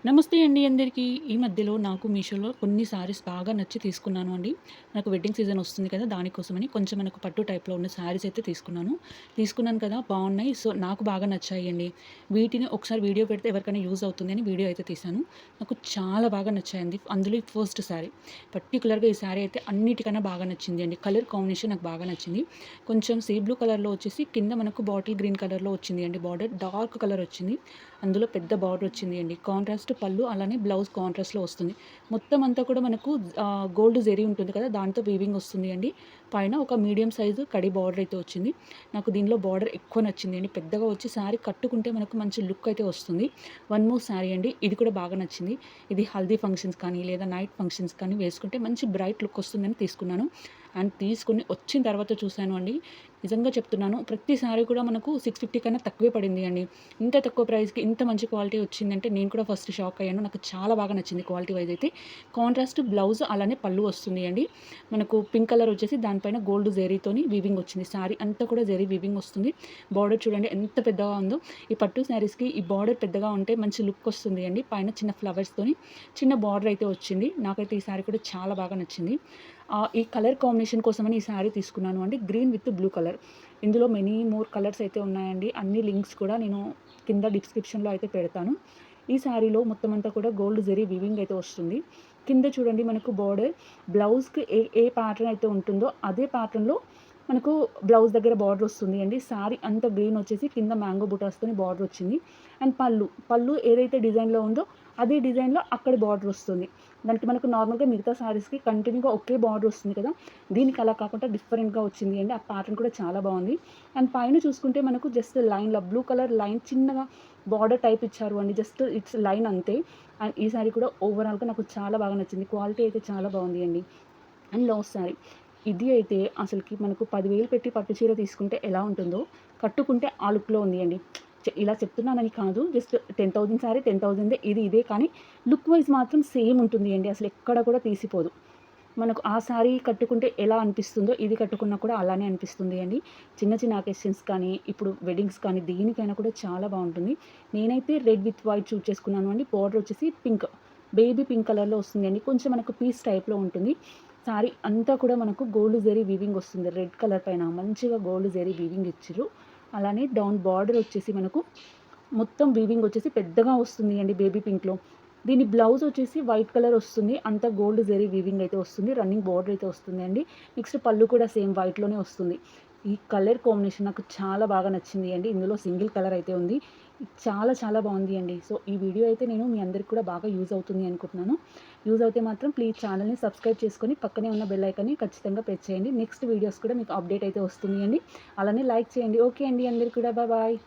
నమస్తే అండి అందరికీ. ఈ మధ్యలో నాకు మీషోలో కొన్ని శారీస్ బాగా నచ్చి తీసుకున్నాను అండి. నాకు వెడ్డింగ్ సీజన్ వస్తుంది కదా! దానికోసమని కొంచెం మనకు పట్టు టైప్‌లో ఉన్న శారీస్ అయితే తీసుకున్నాను. తీసుకున్నాను కదా! బావున్నాయి. సో, నాకు బాగా నచ్చాయండి. వీటిని ఒకసారి వీడియో పెడితే ఎవరికైనా యూజ్ అవుతుందని వీడియో అయితే తీశాను. నాకు చాలా బాగా నచ్చాయండి. అందులో ఈ ఫస్ట్ శారీ. పర్టిక్యులర్‌గా ఈ శారీ అయితే అన్నిటికన్నా బాగా నచ్చింది అండి. కలర్ కాంబినేషన్ నాకు బాగా నచ్చింది. కొంచెం సీ బ్లూ కలర్‌లో వచ్చేసి కింద మనకు బాటిల్ గ్రీన్ కలర్‌లో వచ్చింది అండి బార్డర్. డార్క్ కలర్ వచ్చింది. అందులో పెద్ద బార్డర్ వచ్చింది అండి. కాంట్రాస్ట్ పళ్ళు అలానే బ్లౌజ్ కాంట్రాస్ట్‌లో వస్తుంది. మొత్తం అంతా కూడా మనకు గోల్డ్ జెరీ ఉంటుంది కదా! దాంతో వీవింగ్ వస్తుంది అండి. పైన ఒక మీడియం సైజు కడి బార్డర్ అయితే వచ్చింది. నాకు దీనిలో బార్డర్ ఎక్కువ నచ్చింది అండి. పెద్దగా వచ్చి శారీ కట్టుకుంటే మనకు మంచి లుక్ అయితే వస్తుంది. వన్ మోర్ శారీ అండి. ఇది కూడా బాగా నచ్చింది. ఇది హల్దీ ఫంక్షన్స్ కానీ లేదా నైట్ ఫంక్షన్స్ కానీ వేసుకుంటే మంచి బ్రైట్ లుక్ వస్తుందని తీసుకున్నాను. అండ్ తీసుకొని వచ్చిన తర్వాత చూసాను అండి. నిజంగా చెప్తున్నాను. ప్రతి శారీ కూడా మనకు 650 కన్నా తక్కువే పడింది అండి. ఇంత తక్కువ ప్రైస్‌కి ఇంత మంచి క్వాలిటీ వచ్చిందంటే నేను కూడా ఫస్ట్ షాక్ అయ్యాను. నాకు చాలా బాగా నచ్చింది క్వాలిటీ వైస్ అయితే. కాంట్రాస్ట్ బ్లౌజ్ అలానే పళ్ళు వస్తుంది అండి. మనకు పింక్ కలర్ వచ్చేసి దానిపైన గోల్డ్ జెరీతోని వీవింగ్ వచ్చింది. శారీ అంతా కూడా జెరీ వీవింగ్ వస్తుంది. బార్డర్ చూడండి ఎంత పెద్దగా ఉందో. ఈ పట్టు శారీస్‌కి ఈ బార్డర్ పెద్దగా ఉంటే మంచి లుక్ వస్తుంది అండి. పైన చిన్న ఫ్లవర్స్‌తోని చిన్న బార్డర్ అయితే వచ్చింది. నాకైతే ఈ శారీ కూడా చాలా బాగా నచ్చింది. ఈ కలర్ కాంబినేషన్ కోసమని ఈ శారీ తీసుకున్నాను అండి. Green with blue colour. ఇందులో మెనీ మోర్ కలర్స్ అయితే ఉన్నాయండి. అన్ని లింక్స్ కూడా నేను కింద డిస్క్రిప్షన్‌లో అయితే పెడతాను. ఈ శారీలో మొత్తం అంతా కూడా గోల్డ్ జెరీ వీవింగ్ అయితే వస్తుంది. కింద చూడండి మనకు బార్డర్ బ్లౌజ్‌కి ఏ ఏ ప్యాటర్న్ అయితే ఉంటుందో అదే ప్యాటర్న్‌లో మనకు బ్లౌజ్ దగ్గర బార్డర్ వస్తుంది అండి. శారీ అంతా గ్రీన్ వచ్చేసి కింద మ్యాంగో బుటాస్‌తోని బార్డర్ వచ్చింది. అండ్ పళ్ళు ఏదైతే డిజైన్‌లో ఉందో అదే డిజైన్‌లో అక్కడ బార్డర్ వస్తుంది. దానికి మనకు నార్మల్‌గా మిగతా శారీస్‌కి కంటిన్యూగా ఒకే బార్డర్ వస్తుంది కదా! దీనికి అలా కాకుండా డిఫరెంట్‌గా వచ్చింది అండి. ఆ ప్యాటర్న్ కూడా చాలా బావుంది. అండ్ పైన చూసుకుంటే మనకు జస్ట్ లైన్‌లో బ్లూ కలర్ లైన్ చిన్నగా బార్డర్ టైప్ ఇచ్చారు అండి. జస్ట్ ఇట్స్ లైన్ అంతే. అండ్ ఈ శారీ కూడా ఓవరాల్‌గా నాకు చాలా బాగా నచ్చింది. క్వాలిటీ అయితే చాలా బావుంది అండి. And last sari. ఇది అయితే అసలకి మనకు 10,000 పెట్టి పట్టు చీర తీసుకుంటే ఎలా ఉంటుందో, కట్టుకుంటే ఆ లుక్‌లో ఉంది అండి. ఇలా చెప్తున్నానని కాదు. జస్ట్ 10,000 శారీ 10,000దే ఇదే కానీ లుక్ వైస్ మాత్రం సేమ్ ఉంటుంది అండి. అసలు ఎక్కడ కూడా తీసిపోదు. మనకు ఆ శారీ కట్టుకుంటే ఎలా అనిపిస్తుందో ఇది కట్టుకున్నా కూడా అలానే అనిపిస్తుంది అండి. చిన్న చిన్న అకేషన్స్ కానీ, ఇప్పుడు వెడ్డింగ్స్ కానీ దేనికైనా కూడా చాలా బావుంటుంది. నేనైతే రెడ్ విత్ వైట్ చూజ్ చేసుకున్నాను అండి. బార్డర్ వచ్చేసి పింక్. బేబీ పింక్ కలర్‌లో వస్తుందండి. కొంచెం మనకు పీస్ టైప్‌లో ఉంటుంది. శారీ అంతా కూడా మనకు గోల్డ్ జెరీ వీవింగ్ వస్తుంది. రెడ్ కలర్ పైన మంచిగా గోల్డ్ జెరీ వీవింగ్ ఇచ్చిర్రు. అలానే డౌన్ బార్డర్ వచ్చేసి మనకు మొత్తం వీవింగ్ వచ్చేసి పెద్దగా వస్తుంది అండి బేబీ పింక్‌లో. దీని బ్లౌజ్ వచ్చేసి వైట్ కలర్ వస్తుంది. అంతా గోల్డ్ జెరీ వీవింగ్ అయితే వస్తుంది. రన్నింగ్ బార్డర్ అయితే వస్తుంది అండి. నెక్స్ట్ పళ్ళు కూడా సేమ్ వైట్‌లోనే వస్తుంది. ఈ కలర్ కాంబినేషన్ నాకు చాలా బాగా నచ్చింది అండి. ఇందులో సింగిల్ కలర్ అయితే ఉంది. చాలా చాలా బావుంది అండి. సో, ఈ వీడియో అయితే నేను మీ అందరికి కూడా బాగా యూజ్ అవుతుంది అనుకుంటున్నాను. యూజ్ అవుతే మాత్రం ప్లీజ్ ఛానెల్‌ని సబ్స్క్రైబ్ చేసుకొని పక్కనే ఉన్న బెల్ ఐకాన్‌ని ఖచ్చితంగా ప్రెస్ చేయండి. నెక్స్ట్ వీడియోస్ కూడా మీకు అప్డేట్ అయితే వస్తుంది అండి. అలానే లైక్ చేయండి. ఓకే అండి. అందరికి కూడా బాయ్.